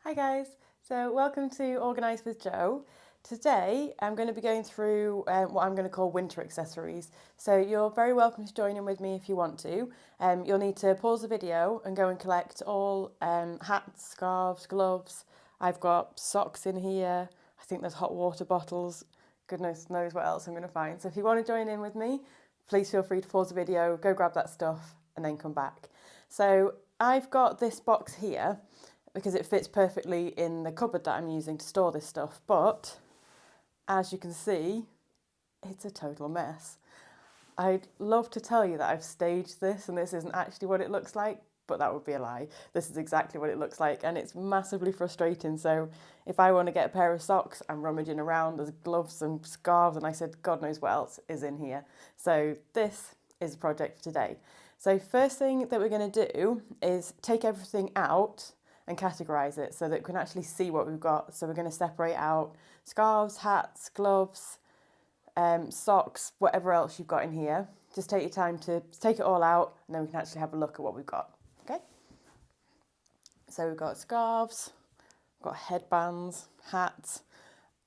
Hi guys, so welcome to Organised with Jo. Today I'm going to be going through what I'm going to call winter accessories. So you're very welcome to join in with me if you want to. You'll need to pause the video and go and collect all hats, scarves, gloves. I've got socks in here. I think there's hot water bottles. Goodness knows what else I'm going to find. So if you want to join in with me, please feel free to pause the video, go grab that stuff and then come back. So I've got this box here because it fits perfectly in the cupboard that I'm using to store this stuff. But as you can see, it's a total mess. I'd love to tell you that I've staged this and this isn't actually what it looks like, but that would be a lie. This is exactly what it looks like and it's massively frustrating. So if I want to get a pair of socks, I'm rummaging around, there's gloves and scarves and I said, God knows what else is in here. So this is a project for today. So first thing that we're going to do is take everything out and categorise it so that we can actually see what we've got. So we're going to separate out scarves, hats, gloves, socks, whatever else you've got in here. Just take your time to take it all out and then we can actually have a look at what we've got. Okay? So we've got scarves, we've got headbands, hats.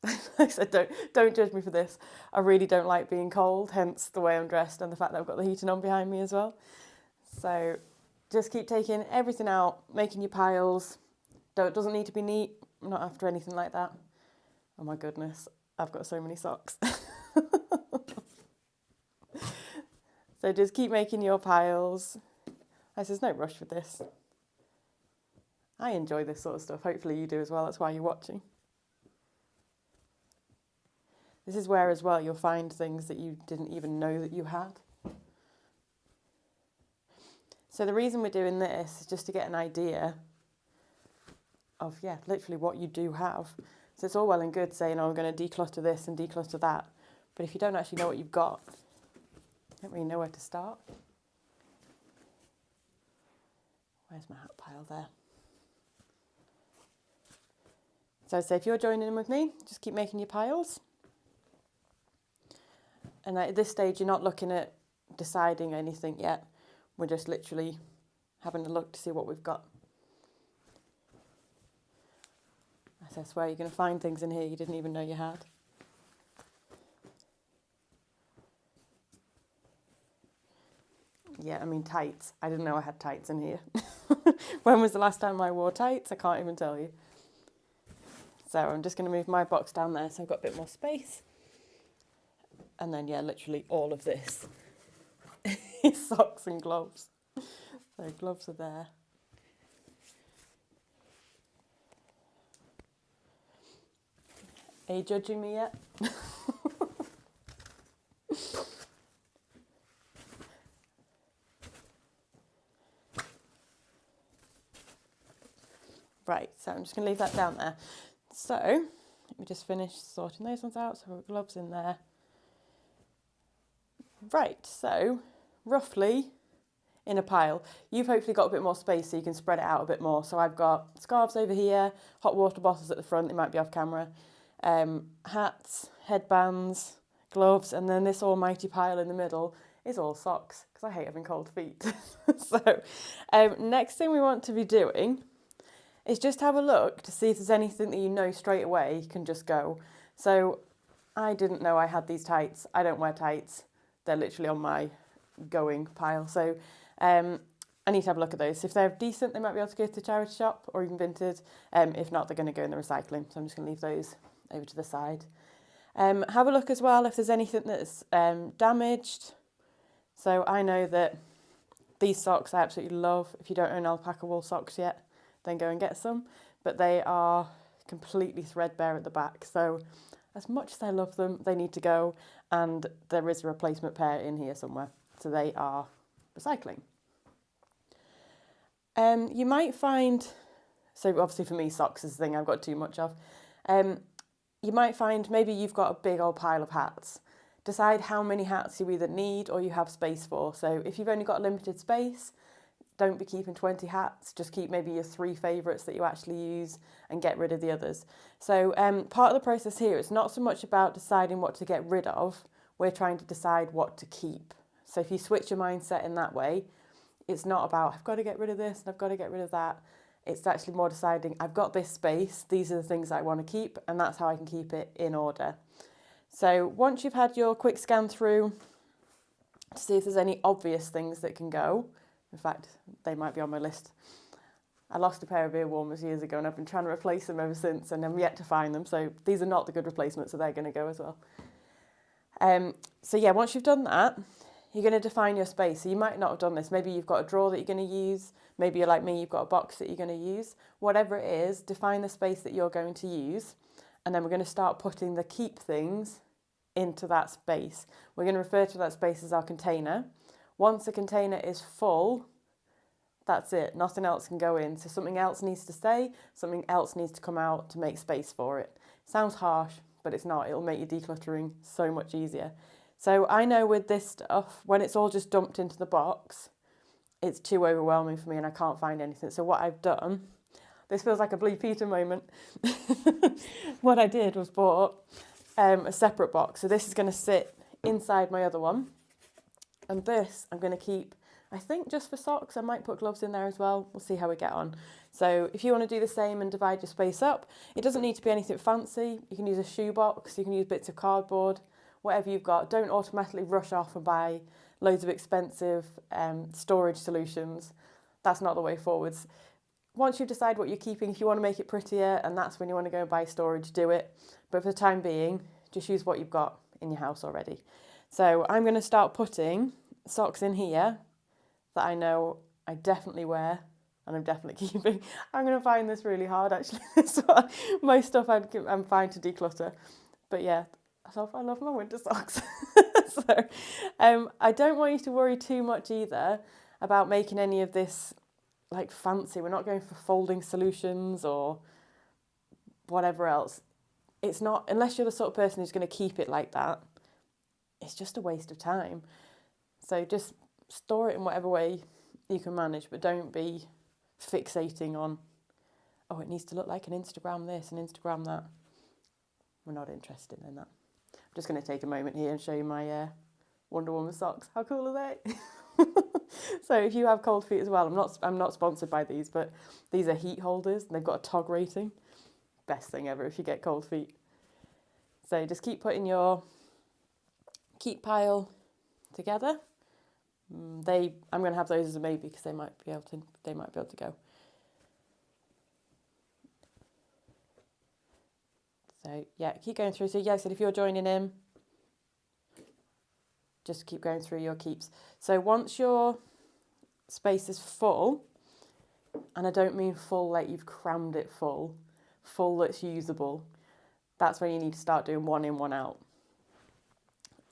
Like I said, don't judge me for this. I really don't like being cold, hence the way I'm dressed and the fact that I've got the heating on behind me as well. So just keep taking everything out, making your piles. It doesn't need to be neat. I'm not after anything like that. Oh my goodness, I've got so many socks. So just keep making your piles. There's no rush with this. I enjoy this sort of stuff. Hopefully you do as well. That's why you're watching. This is where as well you'll find things that you didn't even know that you had. So the reason we're doing this is just to get an idea of, literally what you do have. So it's all well and good saying, I'm going to declutter this and declutter that. But if you don't actually know what you've got, you don't really know where to start. Where's my hat pile there? So if you're joining in with me, just keep making your piles. And at this stage, you're not looking at deciding anything yet. We're just literally having a look to see what we've got. I swear you're going to find things in here you didn't even know you had. Yeah, I mean tights. I didn't know I had tights in here. When was the last time I wore tights? I can't even tell you. So I'm just going to move my box down there so I've got a bit more space. And then, literally all of this is socks and gloves. So gloves are there. Are you judging me yet? Right, so I'm just going to leave that down there. So let me just finish sorting those ones out. So we've got gloves in there. Right, so roughly in a pile, you've hopefully got a bit more space so you can spread it out a bit more. So I've got scarves over here, hot water bottles at the front, they might be off camera, hats, headbands, gloves, and then this almighty pile in the middle is all socks because I hate having cold feet. So next thing we want to be doing is just have a look to see if there's anything that you know straight away can just go. So I didn't know I had these tights. I don't wear tights. They're literally on my going pile. So I need to have a look at those. If they're decent, they might be able to go to the charity shop or even vintage. If not, they're going to go in the recycling. So I'm just going to leave those over to the side. Have a look as well if there's anything that's damaged. So I know that these socks I absolutely love. If you don't own alpaca wool socks yet, then go and get some. But they are completely threadbare at the back. So as much as I love them, they need to go. And there is a replacement pair in here somewhere. So they are recycling. You might find, so obviously for me socks is the thing I've got too much of. You might find maybe you've got a big old pile of hats. Decide how many hats you either need or you have space for. So if you've only got limited space, don't be keeping 20 hats, just keep maybe your 3 favourites that you actually use and get rid of the others. So part of the process here, it's not so much about deciding what to get rid of, we're trying to decide what to keep. So if you switch your mindset in that way, it's not about, I've got to get rid of this and I've got to get rid of that. It's actually more deciding, I've got this space, these are the things I want to keep, and that's how I can keep it in order. So once you've had your quick scan through to see if there's any obvious things that can go, in fact, they might be on my list. I lost a pair of ear warmers years ago and I've been trying to replace them ever since, and I'm yet to find them. So these are not the good replacements, so they're going to go as well. So yeah, once you've done that, you're going to define your space. So you might not have done this. Maybe you've got a drawer that you're going to use. Maybe you're like me, you've got a box that you're going to use. Whatever it is, define the space that you're going to use. And then we're going to start putting the keep things into that space. We're going to refer to that space as our container. Once the container is full, that's it. Nothing else can go in. So something else needs to stay, something else needs to come out to make space for it. Sounds harsh, but it's not. It'll make your decluttering so much easier. So I know with this stuff, when it's all just dumped into the box, it's too overwhelming for me and I can't find anything. So what I've done, this feels like a Blue Peter moment. What I did was bought a separate box. So this is going to sit inside my other one. And this I'm going to keep, I think, just for socks. I might put gloves in there as well. We'll see how we get on. So if you want to do the same and divide your space up, it doesn't need to be anything fancy. You can use a shoe box, you can use bits of cardboard, whatever you've got. Don't automatically rush off and buy loads of expensive storage solutions. That's not the way forwards. Once you decide what you're keeping, if you want to make it prettier and that's when you want to go and buy storage, do it. But for the time being, just use what you've got in your house already. So I'm going to start putting socks in here that I know I definitely wear and I'm definitely keeping. I'm going to find this really hard, actually. This one, most stuff I'm fine to declutter. But yeah, I love my winter socks. So I don't want you to worry too much either about making any of this like fancy. We're not going for folding solutions or whatever else. It's not, unless you're the sort of person who's going to keep it like that, it's just a waste of time. So just store it in whatever way you can manage, but don't be fixating on, oh, it needs to look like an Instagram this and Instagram that. We're not interested in that. I'm just going to take a moment here and show you my Wonder Woman socks. How cool are they? So if you have cold feet as well, I'm not sponsored by these, but these are heat holders and they've got a TOG rating. Best thing ever if you get cold feet. So just keep putting your keep pile together. I'm going to have those as a maybe because they might be able to go. So yeah, keep going through. So yeah, I said if you're joining in, just keep going through your keeps. So once your space is full, and I don't mean full like you've crammed it full that's usable, that's when you need to start doing one in, one out.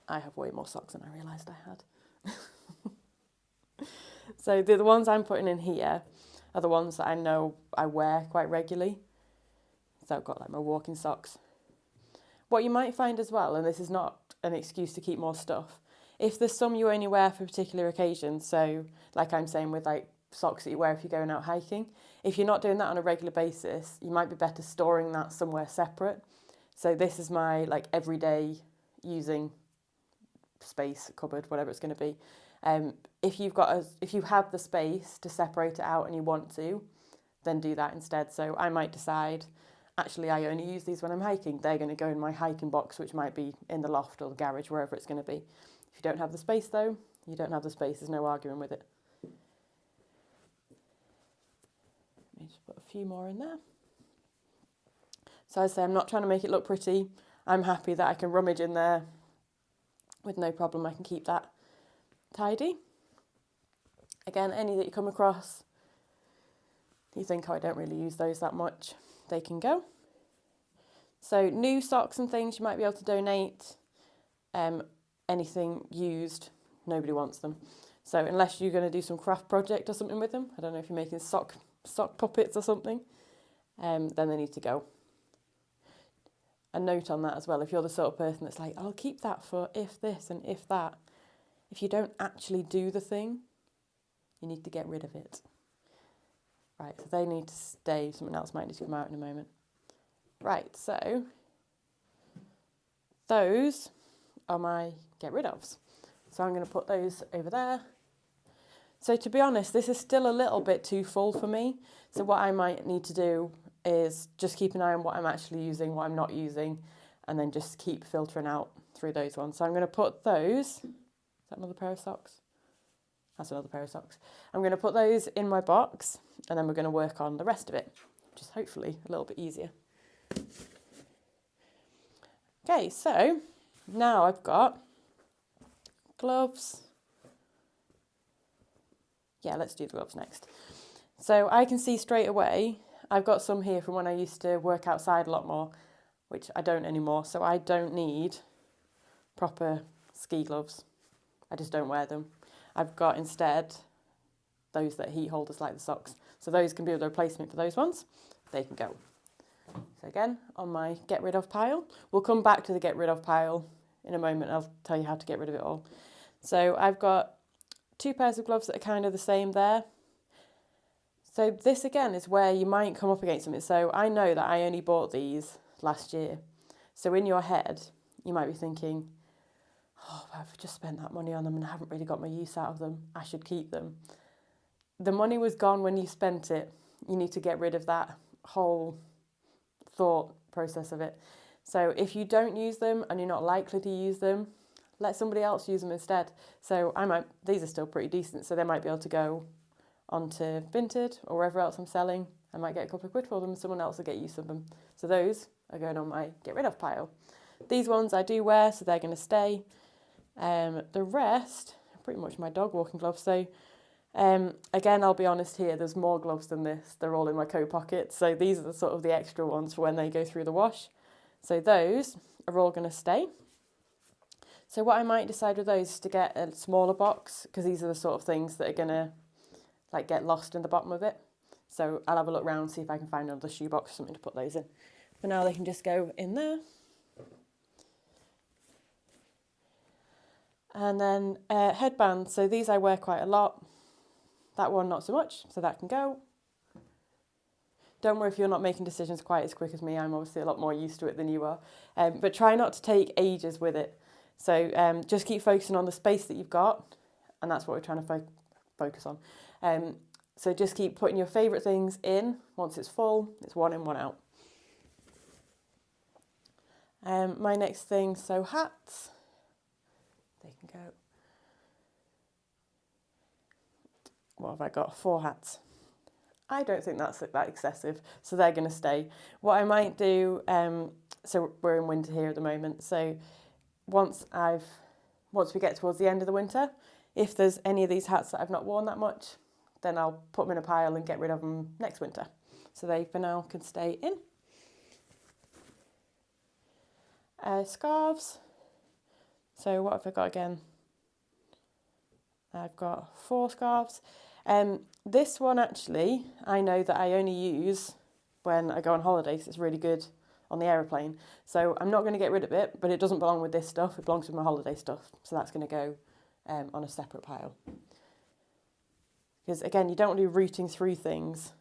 I have way more socks than I realised I had. So the ones I'm putting in here are the ones that I know I wear quite regularly. So I've got like my walking socks. What you might find as well, and this is not an excuse to keep more stuff, if there's some you only wear for particular occasions, so like I'm saying with like socks that you wear if you're going out hiking, if you're not doing that on a regular basis, you might be better storing that somewhere separate. So this is my like everyday using space, cupboard, whatever it's going to be. If you have the space to separate it out and you want to, then do that instead. So I might decide, actually, I only use these when I'm hiking. They're going to go in my hiking box, which might be in the loft or the garage, wherever it's going to be. If you don't have the space, though, you don't have the space. There's no arguing with it. Let me just put a few more in there. So I say I'm not trying to make it look pretty. I'm happy that I can rummage in there with no problem. I can keep that tidy. Again, any that you come across, you think, oh, I don't really use those that much, they can go. So new socks and things you might be able to donate. Anything used, nobody wants them. So unless you're going to do some craft project or something with them, I don't know if you're making sock puppets or something, then they need to go. A note on that as well, if you're the sort of person that's like, I'll keep that for if this and if that. If you don't actually do the thing, you need to get rid of it. Right, so they need to stay. Something else might need to come out in a moment. Right, so those are my get rid ofs. So I'm going to put those over there. So to be honest, this is still a little bit too full for me. So what I might need to do is just keep an eye on what I'm actually using, what I'm not using, and then just keep filtering out through those ones. So I'm going to put those, is that another pair of socks? That's another pair of socks. I'm going to put those in my box, and then we're going to work on the rest of it, which is hopefully a little bit easier. Okay, so now I've got gloves. Yeah, let's do the gloves next. So I can see straight away, I've got some here from when I used to work outside a lot more, which I don't anymore. So I don't need proper ski gloves. I just don't wear them. I've got instead those that heat holders like the socks. So those can be the replacement for those ones. They can go. So again, on my get rid of pile. We'll come back to the get rid of pile in a moment. I'll tell you how to get rid of it all. So I've got 2 pairs of gloves that are kind of the same there. So this again is where you might come up against something. So I know that I only bought these last year. So in your head, you might be thinking, oh, I've just spent that money on them and I haven't really got my use out of them. I should keep them. The money was gone when you spent it. You need to get rid of that whole thought process of it. So if you don't use them and you're not likely to use them, let somebody else use them instead. So these are still pretty decent, so they might be able to go onto Vinted or wherever else I'm selling. I might get a couple of quid for them, someone else will get use of them. So those are going on my get rid of pile. These ones I do wear, so they're going to stay. The rest are pretty much my dog walking gloves. So again, I'll be honest here, there's more gloves than this. They're all in my coat pocket. So these are the sort of the extra ones for when they go through the wash. So those are all going to stay. So what I might decide with those is to get a smaller box, because these are the sort of things that are going to like get lost in the bottom of it. So I'll have a look around, see if I can find another shoebox or something to put those in. For now, they can just go in there. And then headbands. So these I wear quite a lot. That one not so much, so that can go. Don't worry if you're not making decisions quite as quick as me. I'm obviously a lot more used to it than you are. But try not to take ages with it. So just keep focusing on the space that you've got, and that's what we're trying to focus on. So just keep putting your favourite things in. Once it's full, it's one in, one out. My next thing, so hats. They can go. What have I got? 4 hats. I don't think that's that excessive, so they're going to stay. What I might do, so we're in winter here at the moment, so once we get towards the end of the winter, if there's any of these hats that I've not worn that much, then I'll put them in a pile and get rid of them next winter. So they, for now, can stay in. Scarves. So what have I got again? I've got 4 scarves. This one actually, I know that I only use when I go on holiday because it's really good on the aeroplane. So I'm not going to get rid of it, but it doesn't belong with this stuff. It belongs with my holiday stuff. So that's going to go on a separate pile. Because again, you don't want to be rooting through things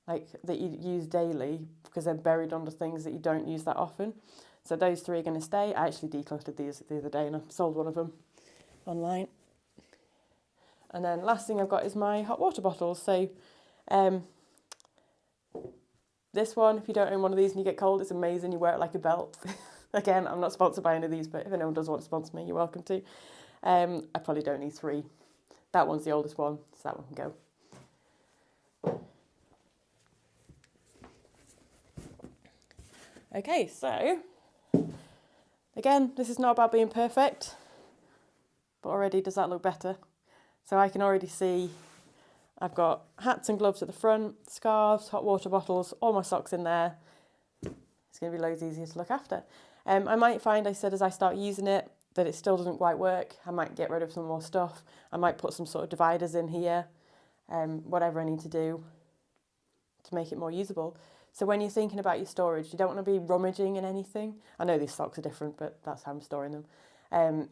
like that you use daily because they're buried under things that you don't use that often. So those 3 are going to stay. I actually decluttered these the other day and I sold one of them online. And then last thing I've got is my hot water bottles. So this one, if you don't own one of these and you get cold, it's amazing. You wear it like a belt. Again, I'm not sponsored by any of these, but if anyone does want to sponsor me, you're welcome to. I probably don't need 3. That one's the oldest one, so that one can go. Okay, so again, this is not about being perfect, but already does that look better? So I can already see I've got hats and gloves at the front, scarves, hot water bottles, all my socks in there. It's going to be loads easier to look after. I might find, I said, as I start using it, that it still doesn't quite work. I might get rid of some more stuff. I might put some sort of dividers in here, whatever I need to do to make it more usable. So when you're thinking about your storage, you don't want to be rummaging in anything. I know these socks are different, but that's how I'm storing them.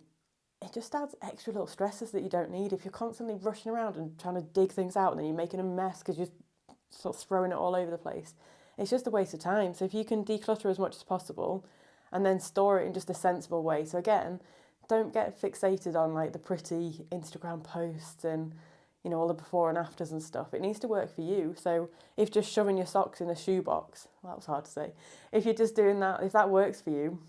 It just adds extra little stresses that you don't need. If you're constantly rushing around and trying to dig things out and then you're making a mess because you're sort of throwing it all over the place, it's just a waste of time. So if you can declutter as much as possible and then store it in just a sensible way. So again, don't get fixated on like the pretty Instagram posts and, you know, all the before and afters and stuff. It needs to work for you. So if just shoving your socks in a shoebox, well, that was hard to say. If you're just doing that, if that works for you,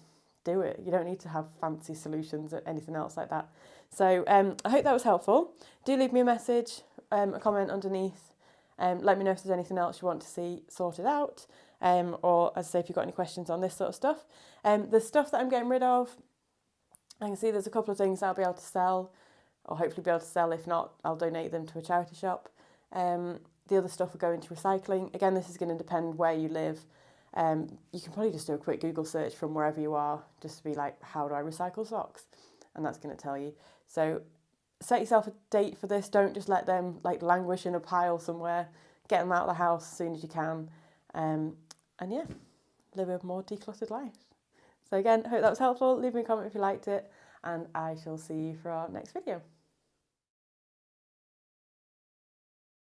do it. You don't need to have fancy solutions or anything else like that. So I hope that was helpful. Do leave me a message, a comment underneath. Let me know if there's anything else you want to see sorted out. Or as I say, if you've got any questions on this sort of stuff. The stuff that I'm getting rid of, I can see there's a couple of things I'll be able to sell, or hopefully be able to sell. If not, I'll donate them to a charity shop. The other stuff will go into recycling. Again, this is going to depend where you live. You can probably just do a quick Google search from wherever you are, just to be like, how do I recycle socks? And that's going to tell you. So set yourself a date for this. Don't just let them like languish in a pile somewhere. Get them out of the house as soon as you can. And yeah, live a more decluttered life. So again, I hope that was helpful. Leave me a comment if you liked it, and I shall see you for our next video.